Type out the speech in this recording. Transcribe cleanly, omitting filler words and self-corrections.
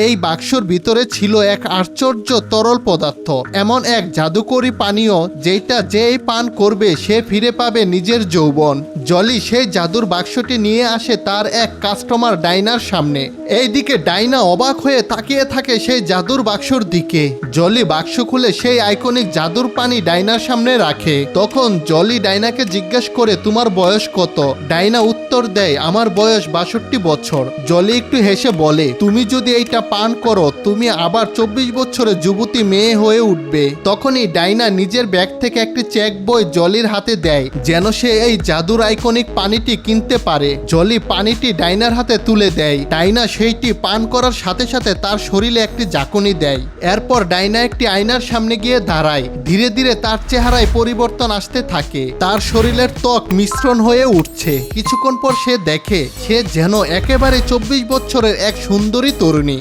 এই বাক্সর ভিতরে ছিল এক আশ্চর্য তরল পদার্থ, এমন এক জাদুকরী পানীয় যেটা যেই পান করবে সে ফিরে পাবে নিজের যৌবন। জলি সেই জাদুর বাক্সটি নিয়ে আসে তার এক কাস্টমার ডাইনার সামনে। এইদিকে ডাইনা অবাক হয়ে তাকিয়ে থাকে সেই জাদুর বাক্সর দিকে। জলি বাক্স খুলে সেই আইকনিক জাদুর পানি ডাইনার সামনে রাখে। তখন জলি ডাইনাকে জিজ্ঞেস করে, তোমার বয়স কত? ডাইনা উত্তর দেয়, আমার বয়স 62 বছর। জলি একটু হেসে বলে, তুমি যদি এইটা পান করো তুমি আবার 24 বছরের যুবতী মেয়ে হয়ে উঠবে। তখনই ডাইনা নিজের ব্যাগ থেকে একটি চেক বই জলির হাতে দেয় যেন সে এই জাদুর আইকনিক পানিটি কিনতে পারে। জলি পানিটি ডাইনার হাতে তুলে দেয়। ডাইনা সেইটি পান করার সাথে সাথে তার শরীরে একটি ঝাঁকুনি দেয়। এরপর ডাইনা একটি আয়নার সামনে গিয়ে দাঁড়ায়। ধীরে ধীরে তার চেহারায় পরিবর্তন আসতে থাকে। তার শরীরের ত্বক মিশ্রণ হয়ে উঠছে। কিছুক্ষণ পর সে দেখে সে যেন একেবারে 24 বছরের এক সুন্দরী তরুণী।